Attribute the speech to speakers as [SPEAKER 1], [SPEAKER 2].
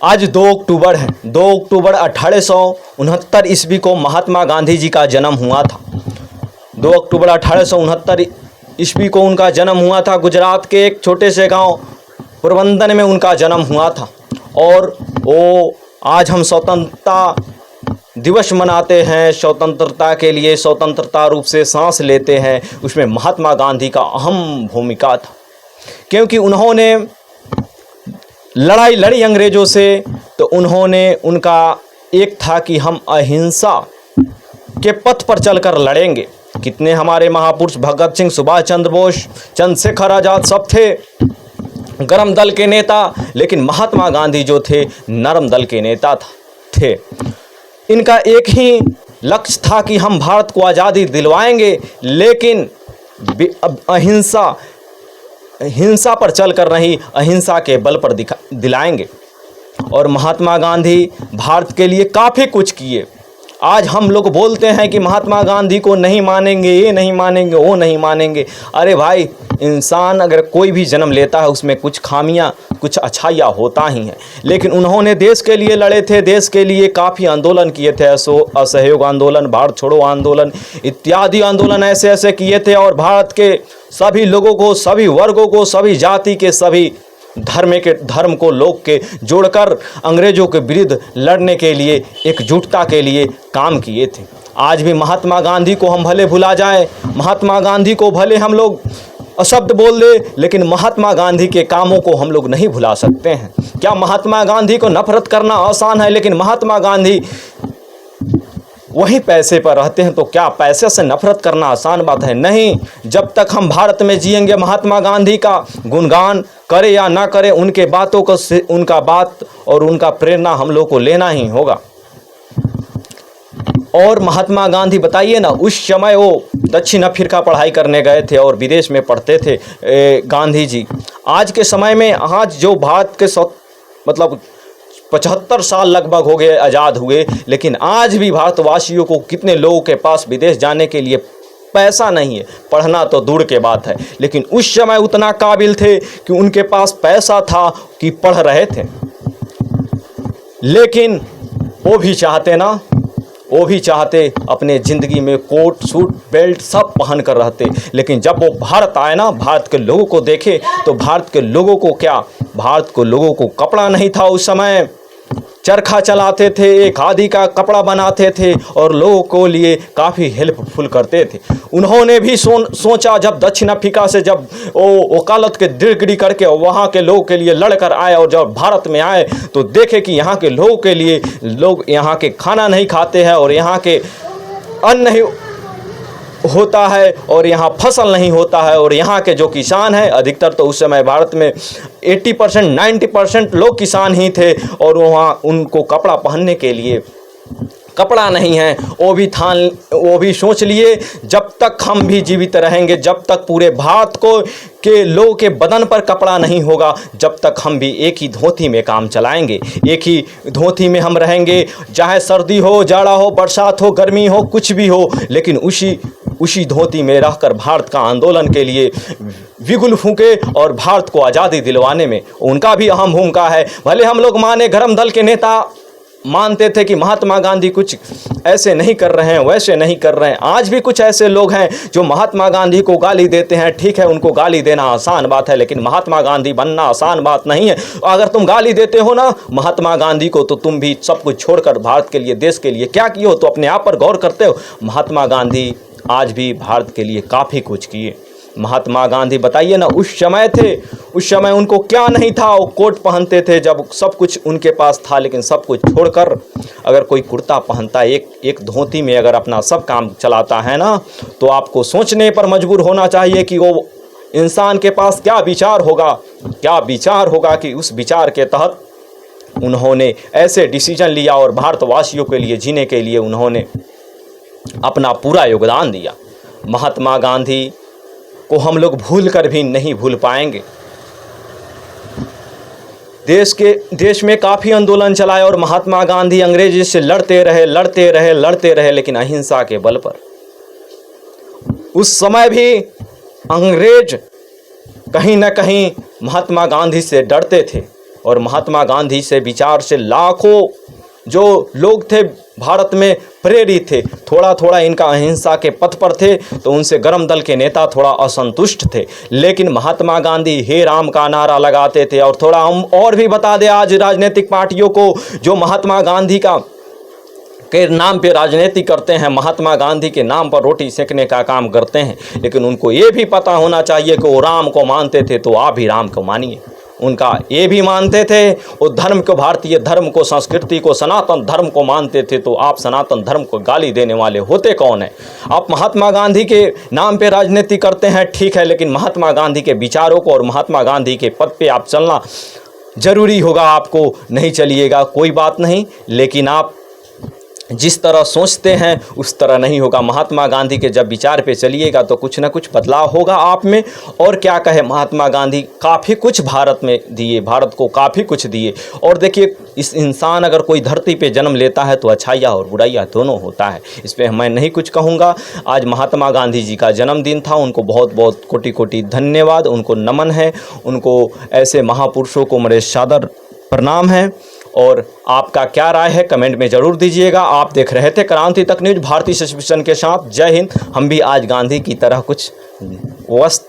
[SPEAKER 1] आज 2 अक्टूबर है। 2 अक्टूबर 1869 ईस्वी को महात्मा गांधी जी का जन्म हुआ था। 2 अक्टूबर 1869 ईस्वी को उनका जन्म हुआ था। गुजरात के एक छोटे से गांव पोरबंदर में उनका जन्म हुआ था। और वो आज हम स्वतंत्रता दिवस मनाते हैं, स्वतंत्रता के लिए स्वतंत्रता रूप से सांस लेते हैं। उसमें महात्मा गांधी का अहम भूमिका था, क्योंकि उन्होंने लड़ाई लड़ी अंग्रेज़ों से। तो उन्होंने उनका एक था कि हम अहिंसा के पथ पर चलकर लड़ेंगे। कितने हमारे महापुरुष भगत सिंह, सुभाष चंद्र बोस, चंद्रशेखर आज़ाद सब थे गरम दल के नेता, लेकिन महात्मा गांधी जो थे नरम दल के नेता थे। इनका एक ही लक्ष्य था कि हम भारत को आज़ादी दिलवाएंगे, लेकिन हिंसा पर चलकर नहीं, अहिंसा के बल पर दिलाएंगे। और महात्मा गांधी भारत के लिए काफ़ी कुछ किए। आज हम लोग बोलते हैं कि महात्मा गांधी को नहीं मानेंगे, ये नहीं मानेंगे, वो नहीं मानेंगे। अरे भाई, इंसान अगर कोई भी जन्म लेता है उसमें कुछ खामियां, कुछ अच्छाइयाँ होता ही हैं। लेकिन उन्होंने देश के लिए लड़े थे, देश के लिए काफ़ी आंदोलन किए थे। असहयोग आंदोलन, भारत छोड़ो आंदोलन इत्यादि आंदोलन ऐसे ऐसे किए थे। और भारत के सभी लोगों को, सभी वर्गों को, सभी जाति के, सभी धर्म को लोग के जोड़कर अंग्रेज़ों के विरुद्ध लड़ने के लिए, एकजुटता के लिए काम किए थे। आज भी महात्मा गांधी को हम भले भुला जाएं, महात्मा गांधी को भले हम लोग अशब्द बोल दे, लेकिन महात्मा गांधी के कामों को हम लोग नहीं भुला सकते हैं। क्या महात्मा गांधी को नफरत करना आसान है? लेकिन महात्मा गांधी वही पैसे पर रहते हैं, तो क्या पैसे से नफरत करना आसान बात है? नहीं। जब तक हम भारत में जिएंगे, महात्मा गांधी का गुणगान करें या ना करें, उनके बातों को, उनका बात और उनका प्रेरणा हम लोग को लेना ही होगा। और महात्मा गांधी बताइए ना, उस समय वो दक्षिण अफ्रीका पढ़ाई करने गए थे और विदेश में पढ़ते थे गांधी जी। आज के समय में, आज जो भारत के 75 साल लगभग हो गए आज़ाद हुए, लेकिन आज भी भारतवासियों को, कितने लोगों के पास विदेश जाने के लिए पैसा नहीं है, पढ़ना तो दूर के बात है। लेकिन उस समय उतना काबिल थे कि उनके पास पैसा था कि पढ़ रहे थे। लेकिन वो भी चाहते अपने ज़िंदगी में कोट सूट बेल्ट सब पहन कर रहते। लेकिन जब वो भारत आए ना, भारत के लोगों को देखे, तो भारत के लोगों को कपड़ा नहीं था। उस समय चरखा चलाते थे, एक आदि का कपड़ा बनाते थे और लोगों को लिए काफ़ी हेल्पफुल करते थे। उन्होंने भी सोचा, जब दक्षिण अफ्रीका से जब वो वकालत के डिग्री करके वहाँ के लोगों के लिए लड़कर आए और जब भारत में आए, तो देखे कि यहाँ के लोगों के लिए, लोग यहाँ के खाना नहीं खाते हैं और यहाँ के अन्न नहीं होता है और यहाँ फसल नहीं होता है। और यहाँ के जो किसान हैं, अधिकतर तो उस समय भारत में 80% 90% लोग किसान ही थे। और वहाँ उनको कपड़ा पहनने के लिए कपड़ा नहीं है। वो भी सोच लिए, जब तक हम भी जीवित रहेंगे, जब तक पूरे भारत के लोगों के बदन पर कपड़ा नहीं होगा, जब तक हम भी एक ही धोती में काम चलाएंगे, एक ही धोती में हम रहेंगे। चाहे सर्दी हो, जाड़ा हो, बरसात हो, गर्मी हो, कुछ भी हो, लेकिन उसी धोती में रहकर भारत का आंदोलन के लिए बिगुल फूंके और भारत को आज़ादी दिलवाने में उनका भी अहम भूमिका है। भले हम लोग माने, गरम दल के नेता मानते थे कि महात्मा गांधी कुछ ऐसे नहीं कर रहे हैं, वैसे नहीं कर रहे हैं। आज भी कुछ ऐसे लोग हैं जो महात्मा गांधी को गाली देते हैं। ठीक है, उनको गाली देना आसान बात है, लेकिन महात्मा गांधी बनना आसान बात नहीं है। अगर तुम गाली देते हो ना महात्मा गांधी को, तो तुम भी सब कुछ छोड़कर भारत के लिए, देश के लिए क्या किए हो, तो अपने आप पर गौर करते हो। महात्मा गांधी आज भी भारत के लिए काफ़ी कुछ किए। महात्मा गांधी बताइए ना, उस समय उनको क्या नहीं था। वो कोट पहनते थे, जब सब कुछ उनके पास था, लेकिन सब कुछ छोड़कर अगर कोई कुर्ता पहनता, एक धोती में अगर अपना सब काम चलाता है ना, तो आपको सोचने पर मजबूर होना चाहिए कि वो इंसान के पास क्या विचार होगा कि उस विचार के तहत उन्होंने ऐसे डिसीजन लिया और भारतवासियों के लिए जीने के लिए उन्होंने अपना पूरा योगदान दिया। महात्मा गांधी को हम लोग भूल कर भी नहीं भूल पाएंगे। देश में काफ़ी आंदोलन चलाए और महात्मा गांधी अंग्रेज से लड़ते रहे, लेकिन अहिंसा के बल पर। उस समय भी अंग्रेज कहीं ना कहीं महात्मा गांधी से डरते थे, और महात्मा गांधी से विचार से लाखों जो लोग थे भारत में प्रेरित थे। थोड़ा थोड़ा इनका अहिंसा के पथ पर थे तो उनसे गरम दल के नेता थोड़ा असंतुष्ट थे, लेकिन महात्मा गांधी हे राम का नारा लगाते थे। और थोड़ा हम और भी बता दें आज राजनीतिक पार्टियों को जो महात्मा गांधी के नाम पे राजनीति करते हैं, महात्मा गांधी के नाम पर रोटी सेकने का काम करते हैं, लेकिन उनको ये भी पता होना चाहिए कि वो राम को मानते थे तो आप भी राम को मानिए। उनका ये भी मानते थे, वो धर्म को, भारतीय धर्म को, संस्कृति को, सनातन धर्म को मानते थे, तो आप सनातन धर्म को गाली देने वाले होते कौन है? आप महात्मा गांधी के नाम पे राजनीति करते हैं ठीक है, लेकिन महात्मा गांधी के विचारों को और महात्मा गांधी के पद पे आप चलना जरूरी होगा। आपको नहीं चलिएगा कोई बात नहीं, लेकिन आप जिस तरह सोचते हैं उस तरह नहीं होगा। महात्मा गांधी के जब विचार पे चलिएगा तो कुछ ना कुछ बदलाव होगा आप में। और क्या कहे, महात्मा गांधी काफ़ी कुछ भारत में दिए, भारत को काफ़ी कुछ दिए। और देखिए, इस इंसान अगर कोई धरती पे जन्म लेता है तो अच्छाइयाँ और बुराइयाँ दोनों होता है, इस पर मैं नहीं कुछ कहूँगा। आज महात्मा गांधी जी का जन्मदिन था, उनको बहुत बहुत कोटि कोटि धन्यवाद, उनको नमन है, उनको ऐसे महापुरुषों को मेरे सादर प्रणाम है। और आपका क्या राय है कमेंट में ज़रूर दीजिएगा। आप देख रहे थे क्रांति तक न्यूज़ भारतीय सब्सक्रिप्शन के साथ। जय हिंद। हम भी आज गांधी की तरह कुछ वस्त्र